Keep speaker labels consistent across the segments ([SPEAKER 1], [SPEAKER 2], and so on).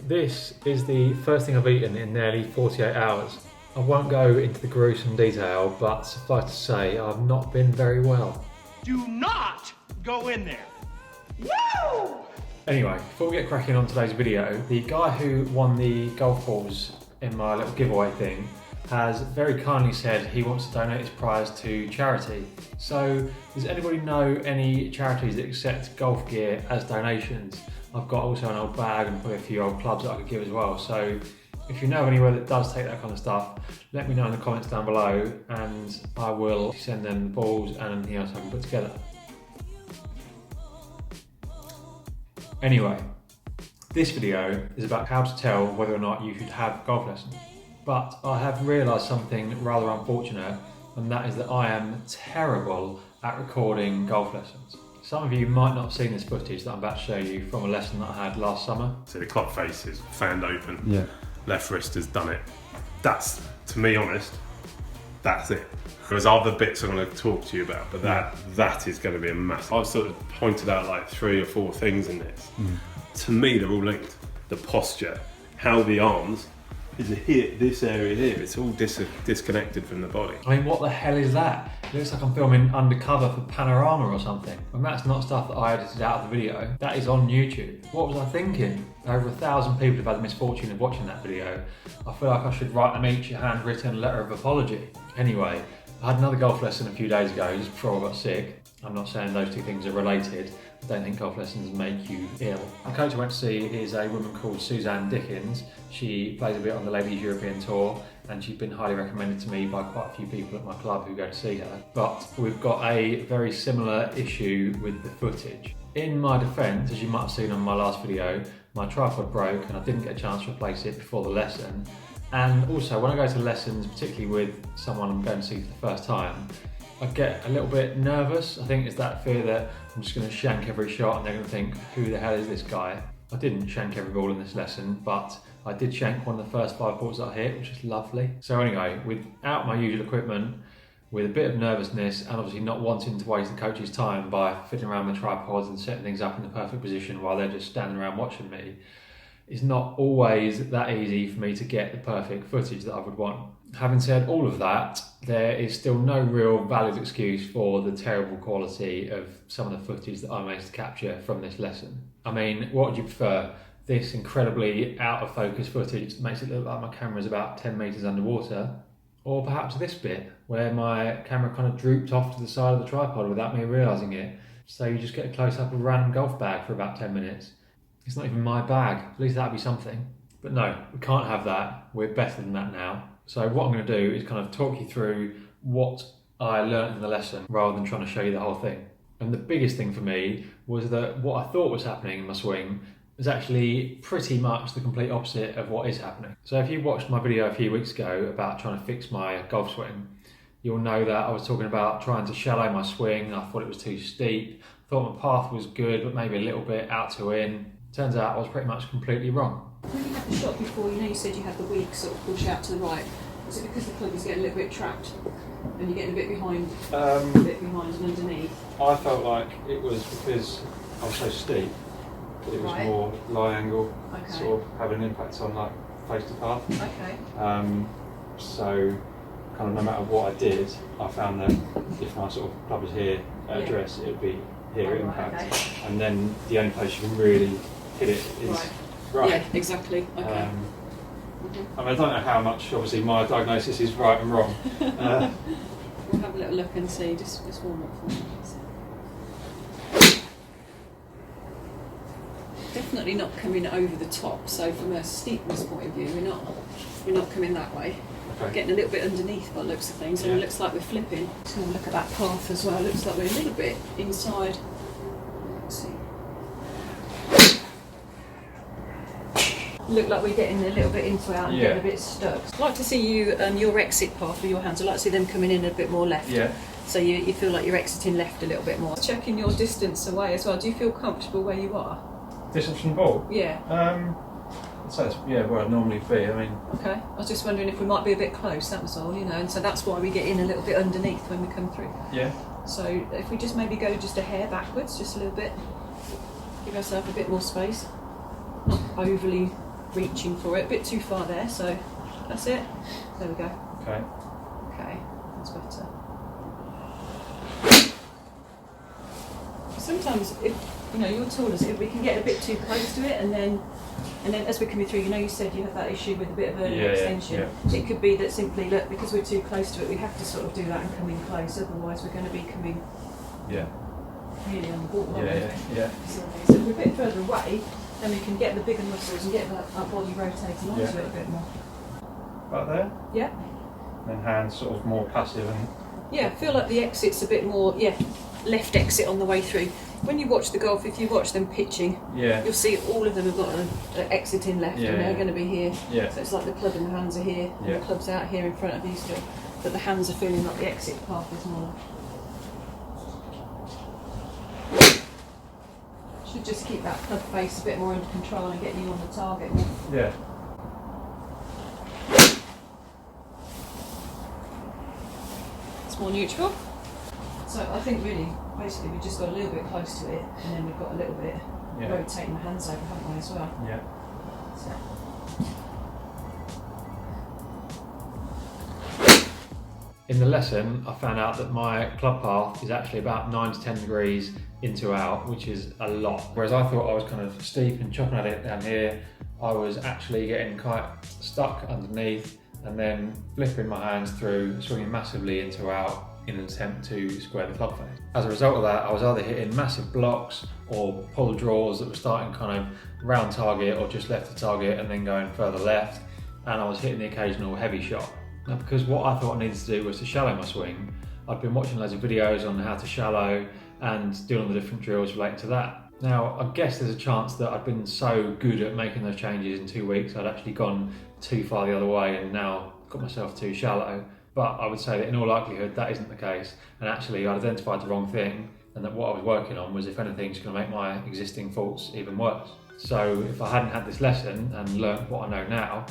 [SPEAKER 1] This is the first thing I've eaten in nearly 48 hours. I won't go into the gruesome detail, but suffice to say, I've not been very well.
[SPEAKER 2] Do not go in there. Woo!
[SPEAKER 1] Anyway, before we get cracking on today's video, the guy who won the golf balls in my little giveaway thing has very kindly said he wants to donate his prize to charity. So, does anybody know any charities that accept golf gear as donations? I've got also an old bag and probably a few old clubs that I could give as well. So, if you know anywhere that does take that kind of stuff, let me know in the comments down below and I will send them the balls and anything else I can put together. Anyway, this video is about how to tell whether or not you should have golf lessons. But I have realised something rather unfortunate, and that is that I am terrible at recording golf lessons. Some of you might not have seen this footage that I'm about to show you from a lesson that I had last summer.
[SPEAKER 3] So the club face is fanned open.
[SPEAKER 4] Yeah.
[SPEAKER 3] Left wrist has done it. That's, to me honest, that's it. There's other bits I'm going to talk to you about, but that is going to be a massive. I've sort of pointed out like 3 or 4 things in this. To me, they're all linked. The posture, how the arms is here, this area here, it's all disconnected from the body.
[SPEAKER 1] I mean, what the hell is that? It looks like I'm filming undercover for Panorama or something. And that's not stuff that I edited out of the video. That is on YouTube. What was I thinking? Over 1,000 people have had the misfortune of watching that video. I feel like I should write them each a handwritten letter of apology. Anyway, I had another golf lesson a few days ago, just before I got sick. I'm not saying those two things are related. I don't think golf lessons make you ill. The coach I went to see is a woman called Suzanne Dickens. She plays a bit on the Ladies European Tour and she's been highly recommended to me by quite a few people at my club who go to see her. But we've got a very similar issue with the footage. In my defence, as you might have seen on my last video, my tripod broke and I didn't get a chance to replace it before the lesson. And also, when I go to lessons, particularly with someone I'm going to see for the first time, I get a little bit nervous. I think it's that fear that I'm just going to shank every shot and they're going to think, who the hell is this guy? I didn't shank every ball in this lesson, but I did shank one of the first 5 balls that I hit, which is lovely. So anyway, without my usual equipment, with a bit of nervousness and obviously not wanting to waste the coach's time by fitting around the tripods and setting things up in the perfect position while they're just standing around watching me, it's not always that easy for me to get the perfect footage that I would want. Having said all of that, there is still no real valid excuse for the terrible quality of some of the footage that I managed to capture from this lesson. I mean, what would you prefer? This incredibly out of focus footage that makes it look like my camera's about 10 metres underwater, or perhaps this bit where my camera kind of drooped off to the side of the tripod without me realising it, so you just get a close up of a random golf bag for about 10 minutes. It's not even my bag, at least that'd be something. But no, we can't have that, we're better than that now. So what I'm going to do is kind of talk you through what I learned in the lesson rather than trying to show you the whole thing. And the biggest thing for me was that what I thought was happening in my swing is actually pretty much the complete opposite of what is happening. So if you watched my video a few weeks ago about trying to fix my golf swing, you'll know that I was talking about trying to shallow my swing. I thought it was too steep, thought my path was good but maybe a little bit out to in. Turns out I was pretty much completely wrong.
[SPEAKER 5] When you had the shot before, you said you had the weak sort of push out to the right. Is it because the club is getting a little bit trapped and you're getting a bit behind and underneath?
[SPEAKER 1] I felt like it was because I was so steep that it was more lie angle, sort of having an impact on like face to path.
[SPEAKER 5] Okay.
[SPEAKER 1] So kind of no matter what I did, I found that if my sort of club was here at address, it would be here at impact.
[SPEAKER 5] Okay.
[SPEAKER 1] And then the only place you can really hit it is right.
[SPEAKER 5] Yeah, exactly. Okay.
[SPEAKER 1] I mean, I don't know how much, obviously, my diagnosis is right and wrong.
[SPEAKER 5] We'll have a little look and see, just warm up for me. Definitely not coming over the top, so from a steepness point of view, we're not coming that way.
[SPEAKER 1] Okay.
[SPEAKER 5] Getting a little bit underneath by the looks of things, and it looks like we're flipping. Just going to look at that path as well, it looks like we're a little bit inside. Let's see. Look like we're getting a little bit into it and getting a bit stuck. I'd like to see you your exit path with your hands. I'd like to see them coming in a bit more left.
[SPEAKER 1] Yeah.
[SPEAKER 5] So you feel like you're exiting left a little bit more. Checking your distance away as well. Do you feel comfortable where you are?
[SPEAKER 1] Distance from the ball?
[SPEAKER 5] Yeah.
[SPEAKER 1] I'd say it's where I'd normally be. I mean.
[SPEAKER 5] Okay. I was just wondering if we might be a bit close. That was all, and so that's why we get in a little bit underneath when we come through.
[SPEAKER 1] Yeah.
[SPEAKER 5] So if we just maybe go just a hair backwards, just a little bit, give ourselves a bit more space. Not overly reaching for it. A bit too far there, so that's it. There we go.
[SPEAKER 1] Okay.
[SPEAKER 5] Okay, that's better. Sometimes, if your tool is, if we can get a bit too close to it, and then as we're coming through, you said you have that issue with a bit of an extension. Yeah. It could be that simply, look, because we're too close to it, we have to sort of do that and come in close. Otherwise, we're going to be coming really on the ball.
[SPEAKER 1] Yeah.
[SPEAKER 5] So if we're a bit further away, then we can get the bigger muscles and get our body rotating onto it a bit more.
[SPEAKER 1] Right there.
[SPEAKER 5] Yeah.
[SPEAKER 1] And then hands sort of more passive and.
[SPEAKER 5] Yeah, I feel like the exit's a bit more. Left exit on the way through. When you watch the golf, if you watch them pitching, you'll see all of them have got an exit in left, and they're going to be here. Yeah. So it's like the club and the hands are here, and the club's out here in front of you still, but the hands are feeling like the exit path is more. Should just keep that club face a bit more under control and get you on the target more.
[SPEAKER 1] Yeah.
[SPEAKER 5] It's more neutral. So I think really, basically, we just got a little bit close to it, and then we've got a little bit rotating the hands over, haven't we, as well?
[SPEAKER 1] Yeah. So. In the lesson, I found out that my club path is actually about 9 to 10 degrees into out, which is a lot. Whereas I thought I was kind of steep and chopping at it down here, I was actually getting quite stuck underneath and then flipping my hands through, swinging massively into out, in an attempt to square the club face. As a result of that, I was either hitting massive blocks or pull draws that were starting kind of round target or just left the target and then going further left, and I was hitting the occasional heavy shot. Now, because what I thought I needed to do was to shallow my swing, I'd been watching loads of videos on how to shallow and doing all the different drills relating to that. Now, I guess there's a chance that I'd been so good at making those changes in 2 weeks, I'd actually gone too far the other way and now got myself too shallow. But I would say that in all likelihood that isn't the case, and actually I identified the wrong thing, and that what I was working on was, if anything, just going to make my existing faults even worse. So if I hadn't had this lesson and learnt what I know now,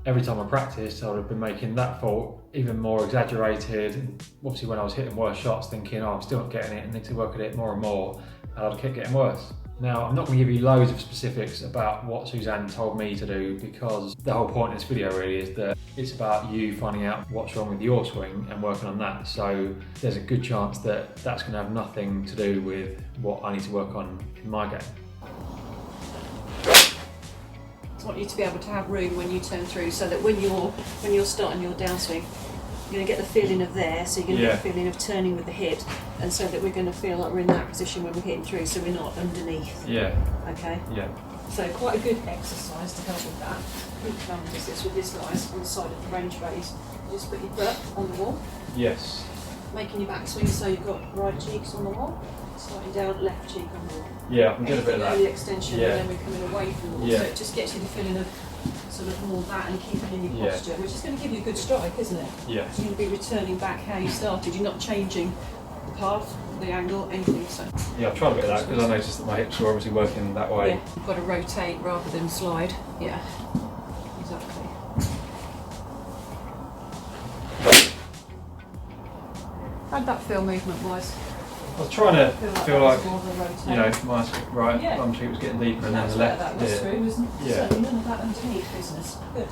[SPEAKER 1] every time I practiced I would have been making that fault even more exaggerated. Obviously when I was hitting worse shots thinking, I'm still not getting it and need to work at it more and more, and I'd keep getting worse. Now, I'm not going to give you loads of specifics about what Suzanne told me to do, because the whole point of this video really is that it's about you finding out what's wrong with your swing and working on that. So there's a good chance that that's going to have nothing to do with what I need to work on in my game.
[SPEAKER 5] I want you to be able to have room when you turn through, so that when you're starting your downswing, you're going to get the feeling of there, so you're going to get the feeling of turning with the hips, and so that we're going to feel like we're in that position when we're hitting through, so we're not underneath.
[SPEAKER 1] Yeah.
[SPEAKER 5] Okay?
[SPEAKER 1] Yeah.
[SPEAKER 5] So quite a good exercise to help with that. You can practice this with this guys on the side of the range base. You just put your butt on the wall.
[SPEAKER 1] Yes.
[SPEAKER 5] Making your backswing so you've got right cheeks on the wall. Sliding down, left cheek on the wall.
[SPEAKER 1] Yeah, I can get a bit of that.
[SPEAKER 5] The extension, and then we're coming away from the wall.
[SPEAKER 1] Yeah.
[SPEAKER 5] So it just gets you the feeling of sort of more that and keeping in your posture, which is going to give you a good strike, isn't it?
[SPEAKER 1] Yeah.
[SPEAKER 5] So you're going to be returning back how you started. You're not changing the path, the angle, anything. So
[SPEAKER 1] yeah, I've tried a bit of that because I noticed that my hips were obviously working that way.
[SPEAKER 5] Yeah, you've got to rotate rather than slide. Yeah, exactly. How'd that feel movement-wise?
[SPEAKER 1] I was trying to feel like
[SPEAKER 5] more of a rotate.
[SPEAKER 1] you know, my right bum cheek was getting deeper, and then the left.
[SPEAKER 5] That was through, wasn't it?
[SPEAKER 1] Yeah.
[SPEAKER 5] Certainly none of that underneath business. Good.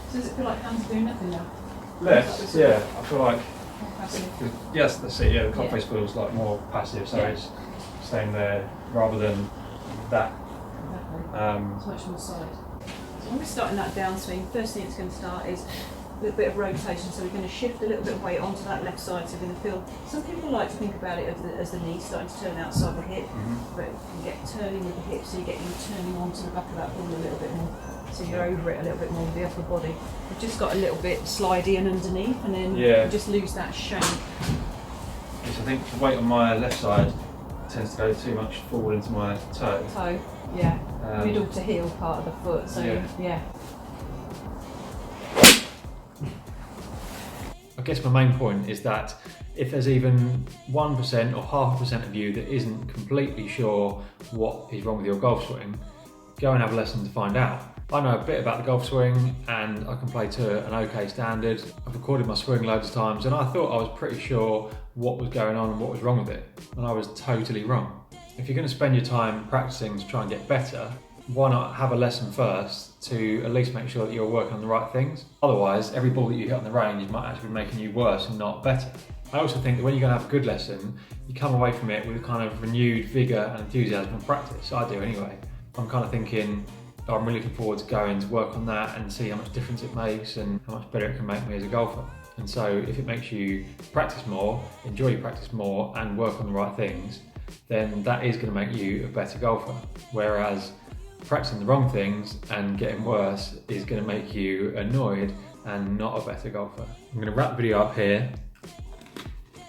[SPEAKER 5] So does it feel like hands are doing nothing now?
[SPEAKER 1] Less, yeah. I feel like
[SPEAKER 5] More passive.
[SPEAKER 1] yes, that's it. Yeah, the club face feels like more passive, so it's staying there rather than that.
[SPEAKER 5] Exactly. It's much more solid. So when we're starting that downswing, first thing it's going to start is a little bit of rotation, so we're going to shift a little bit of weight onto that left side, so we're going to feel, some people like to think about it as the knee starting to turn outside the hip, but you get turning with the hip, so you get you turning onto the back of that ball a little bit more, so you're over it a little bit more with the upper body. We've just got a little bit slidey and underneath, and then you just lose that shape.
[SPEAKER 1] Yes, I think the weight on my left side tends to go too much forward into my toe.
[SPEAKER 5] Middle to heel part of the foot, so yeah.
[SPEAKER 1] I guess my main point is that if there's even 1% or 0.5% of you that isn't completely sure what is wrong with your golf swing, go and have a lesson to find out. I know a bit about the golf swing and I can play to an okay standard. I've recorded my swing loads of times and I thought I was pretty sure what was going on and what was wrong with it, and I was totally wrong. If you're going to spend your time practicing to try and get better, why not have a lesson first to at least make sure that you're working on the right things? Otherwise, every ball that you hit on the range might actually be making you worse and not better. I also think that when you're going to have a good lesson, you come away from it with a kind of renewed vigour and enthusiasm and practice. I do anyway. I'm kind of thinking, oh, I'm really looking forward to going to work on that and see how much difference it makes and how much better it can make me as a golfer. And so if it makes you practice more, enjoy your practice more and work on the right things, then that is going to make you a better golfer. Whereas practicing the wrong things and getting worse is going to make you annoyed and not a better golfer. I'm going to wrap the video up here.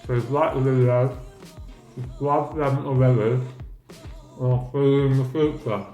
[SPEAKER 1] So if you like the video, subscribe if you haven't already, and I'll see you in the future.